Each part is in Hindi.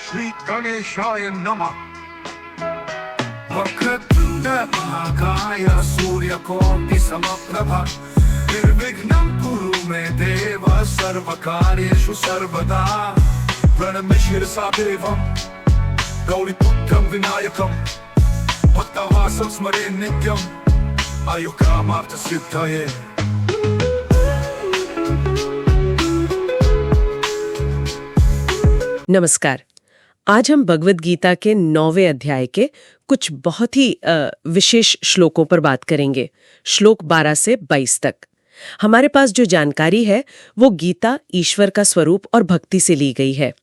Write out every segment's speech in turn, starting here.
श्री गणेशाय नमः। वक्रतुण्डमहाकाय सूर्यकोटिसमप्रभा निर्विघ्नं कुरु मे देव सर्वकार्येषु सर्वदा। प्रणम्य शिरसा देवं गौरीपुत्रं विनायकं भक्तावासं स्मरे नित्यं आयुकामार्थसिद्धये। नमस्कार। आज हम भगवद गीता के 9वें अध्याय के कुछ बहुत ही विशेष श्लोकों पर बात करेंगे। श्लोक 12 से 22 तक। हमारे पास जो जानकारी है वो गीता ईश्वर का स्वरूप और भक्ति से ली गई है।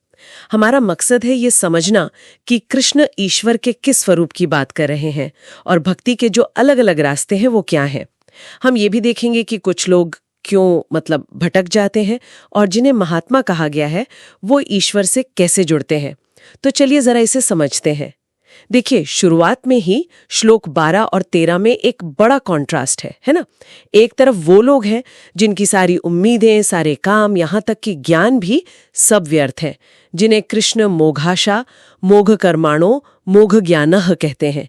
हमारा मकसद है ये समझना कि कृष्ण ईश्वर के किस स्वरूप की बात कर रहे हैं और भक्ति के जो अलग अलग रास्ते हैं वो क्या हैं। हम ये भी देखेंगे कि कुछ लोग क्यों भटक जाते हैं और जिन्हें महात्मा कहा गया है वो ईश्वर से कैसे जुड़ते हैं। तो चलिए जरा इसे समझते हैं। देखिए, शुरुआत में ही श्लोक 12 और 13 में एक बड़ा कॉन्ट्रास्ट है ना। एक तरफ वो लोग हैं जिनकी सारी उम्मीदें, सारे काम, यहाँ तक कि ज्ञान भी सब व्यर्थ है, जिन्हें कृष्ण मोघाशा, मोघ कर्माणो, मोघ ज्ञानः कहते हैं।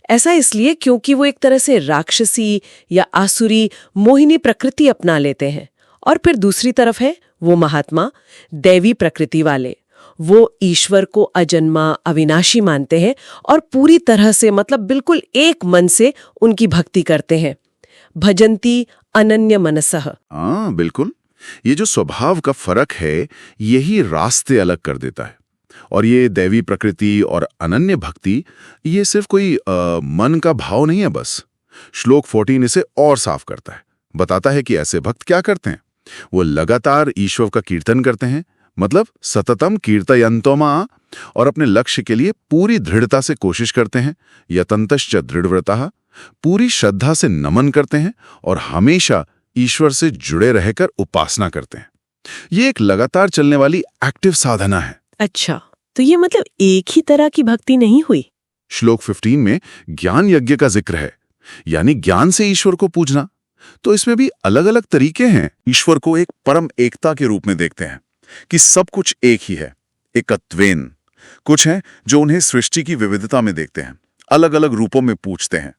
ऐसा इसलिए क्योंकि वो एक तरह से राक्षसी या आसुरी मोहिनी प्रकृति अपना लेते हैं। और फिर दूसरी तरफ है वो महात्मा, दैवी प्रकृति वाले। वो ईश्वर को अजन्मा, अविनाशी मानते हैं और पूरी तरह से बिल्कुल एक मन से उनकी भक्ति करते हैं। भजन्ति अनन्य मनसः। हाँ, बिल्कुल। ये जो स्वभाव का फर्क है यही रास्ते अलग कर देता है। और ये दैवी प्रकृति और अनन्य भक्ति ये सिर्फ कोई मन का भाव नहीं है बस। श्लोक 14 इसे और साफ करता है। बताता है कि ऐसे भक्त क्या करते हैं। वो लगातार ईश्वर का कीर्तन करते हैं, सततम कीर्तयन्तो मां, और अपने लक्ष्य के लिए पूरी दृढ़ता से कोशिश करते हैं। यतन्तश्च दृढ़व्रतः, पूरी श्रद्धा से नमन करते हैं और हमेशा ईश्वर से जुड़े रहकर उपासना करते हैं। ये एक लगातार चलने वाली एक्टिव साधना है। अच्छा, तो ये एक ही तरह की भक्ति नहीं हुई। श्लोक 15 में ज्ञान यज्ञ का जिक्र है, यानी ज्ञान से ईश्वर को पूजना। तो इसमें भी अलग अलग तरीके हैं। ईश्वर को एक परम एकता के रूप में देखते हैं कि सब कुछ एक ही है, एकत्वेन। कुछ हैं जो उन्हें सृष्टि की विविधता में देखते हैं, अलग अलग रूपों में पूछते हैं,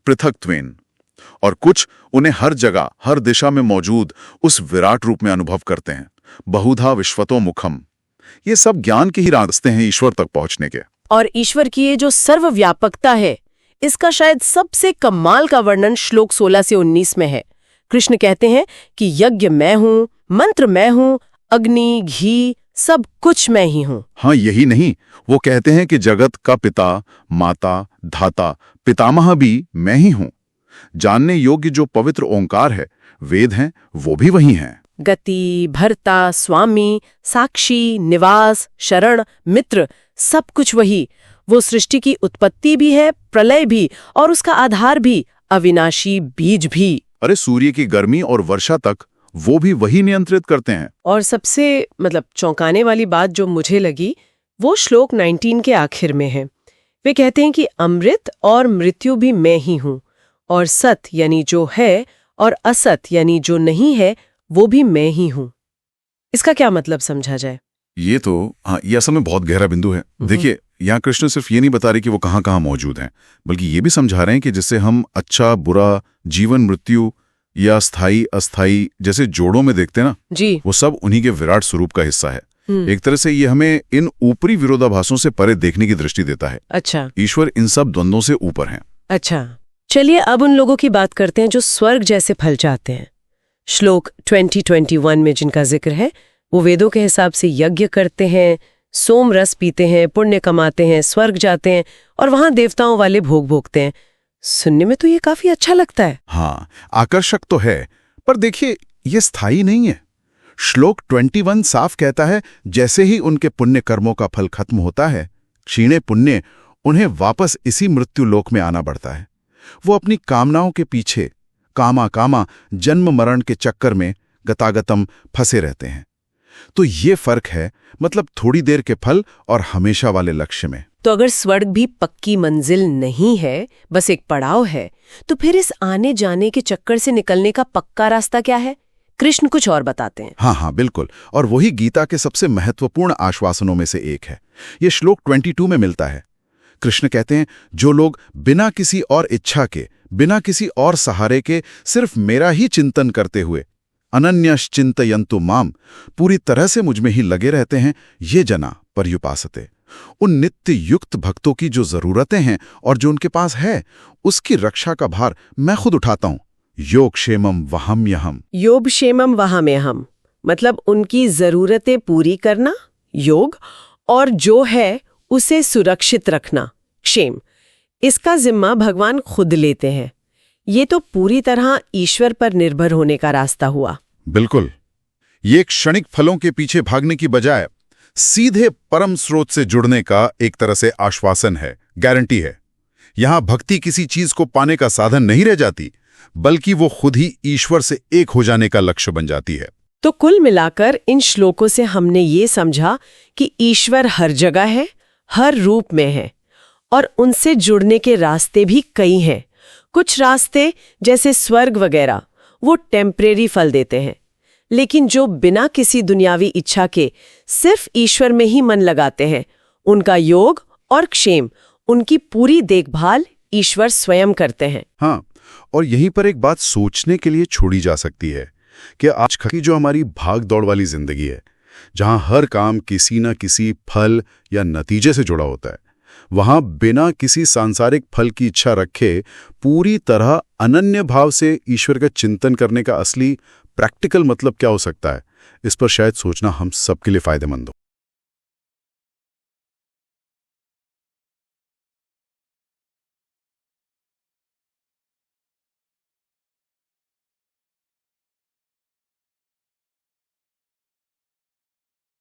पृथक्त्वेन। और कुछ उन्हें हर जगह, हर दिशा में मौजूद उस विराट रूप में अनुभव करते हैं, बहुधा विश्वतो मुखम। ये सब ज्ञान के ही रास्ते हैं ईश्वर तक पहुंचने के। और ईश्वर की ये जो सर्वव्यापकता है, इसका शायद सबसे कमाल का वर्णन श्लोक 16 से 19 में है। कृष्ण कहते हैं कि यज्ञ मैं हूं, मंत्र मैं हूं, अग्नि, घी, सब कुछ मैं ही हूं। हाँ, यही नहीं, वो कहते हैं कि जगत का पिता, माता, धाता, पितामह भी मैं ही हूं। जानने योग्य जो पवित्र ओंकार है, वेद हैं, वो भी वही हैं। गति, भर्ता, स्वामी, साक्षी, निवास, शरण, मित्र, सब कुछ वही। वो सृष्टि की उत्पत्ति भी है, प्रलय भी, और उसका आधार भी, अविनाशी बीज भी। अरे, सूर्य की गर्मी और वर्षा तक वो भी वही नियंत्रित करते हैं। और सबसे चौंकाने वाली बात जो मुझे लगी वो श्लोक 19 के आखिर में है। वे कहते हैं कि अमृत और मृत्यु भी मैं ही हूं, और सत यानी जो है और असत यानी जो नहीं है वो भी मैं ही हूं। इसका क्या मतलब समझा जाए? ये ये असल में बहुत गहरा बिंदु है। देखिए, यहाँ कृष्ण सिर्फ ये नहीं बता रहे कि वो कहाँ कहाँ मौजूद हैं, बल्कि ये भी समझा रहे हैं कि जिससे हम अच्छा बुरा, जीवन मृत्यु या स्थायी अस्थाई जैसे जोड़ों में देखते हैं ना जी, वो सब उन्हीं के विराट स्वरूप का हिस्सा है। एक तरह से ये हमें इन ऊपरी विरोधाभासों से परे देखने की दृष्टि देता है। अच्छा, ईश्वर इन सब द्वंद्वों से ऊपर है। अच्छा, चलिए अब उन लोगों की बात करते हैं जो स्वर्ग जैसे फल चाहते हैं। श्लोक 20-21 में जिनका जिक्र है वो वेदों के हिसाब से यज्ञ करते हैं, सोम रस पीते हैं, पुण्य कमाते हैं, स्वर्ग जाते हैं और वहां देवताओं वाले भोग भोगते हैं। सुनने में तो ये काफी अच्छा लगता है। हाँ, आकर्षक तो है, पर देखिए ये स्थायी नहीं है। श्लोक 21 साफ कहता है, जैसे ही उनके पुण्य कर्मों का फल खत्म होता है, क्षीणे पुण्य, उन्हें वापस इसी मृत्यु लोक में आना पड़ता है। वो अपनी कामनाओं के पीछे कामा जन्म मरण के चक्कर में गतागतम फंसे रहते हैं। तो ये फर्क है, थोड़ी देर के फल और हमेशा वाले लक्ष्य में। तो अगर स्वर्ग भी पक्की मंजिल नहीं है, बस एक पड़ाव है, तो फिर इस आने जाने के चक्कर से निकलने का पक्का रास्ता क्या है? कृष्ण कुछ और बताते हैं। हाँ, बिल्कुल। और वही गीता के सबसे महत्वपूर्ण आश्वासनों में से एक है। ये श्लोक 22 में मिलता है। कृष्ण कहते हैं, जो लोग बिना किसी और इच्छा के, बिना किसी और सहारे के सिर्फ मेरा ही चिंतन करते हुए अनन्यश्चिन्तयन्तु माम, पूरी तरह से मुझ में ही लगे रहते हैं, ये जना पर्युपासते। उन नित्य युक्त भक्तों की जो जरूरतें हैं और जो उनके पास है, उसकी रक्षा का भार मैं खुद उठाता हूं। योगक्षेमम वहम्यहम्। योगक्षेमम वहम्यहम् मतलब उनकी जरूरतें पूरी करना, योग, और जो है उसे सुरक्षित रखना, क्षेम। इसका जिम्मा भगवान खुद लेते हैं। ये तो पूरी तरह ईश्वर पर निर्भर होने का रास्ता हुआ। बिल्कुल। ये क्षणिक फलों के पीछे भागने की बजाय सीधे परम स्रोत से जुड़ने का एक तरह से आश्वासन है, गारंटी है। यहां भक्ति किसी चीज को पाने का साधन नहीं रह जाती, बल्कि वो खुद ही ईश्वर से एक हो जाने का लक्ष्य बन जाती है। तो कुल मिलाकर इन श्लोकों से हमने ये समझा कि ईश्वर हर जगह है, हर रूप में है, और उनसे जुड़ने के रास्ते भी कई हैं। कुछ रास्ते जैसे स्वर्ग वगैरह वो टेम्परेरी फल देते हैं, लेकिन जो बिना किसी दुनियावी इच्छा के सिर्फ ईश्वर में ही मन लगाते हैं, उनका योग और क्षेम, उनकी पूरी देखभाल ईश्वर स्वयं करते हैं। हाँ, और यहीं पर एक बात सोचने के लिए छोड़ी जा सकती है कि आज की जो हमारी भाग दौड़ वाली जिंदगी है, जहां हर काम किसी न किसी फल या नतीजे से जुड़ा होता है, वहां बिना किसी सांसारिक फल की इच्छा रखे पूरी तरह अनन्य भाव से ईश्वर का चिंतन करने का असली प्रैक्टिकल मतलब क्या हो सकता है, इस पर शायद सोचना हम सबके लिए फायदेमंद हो।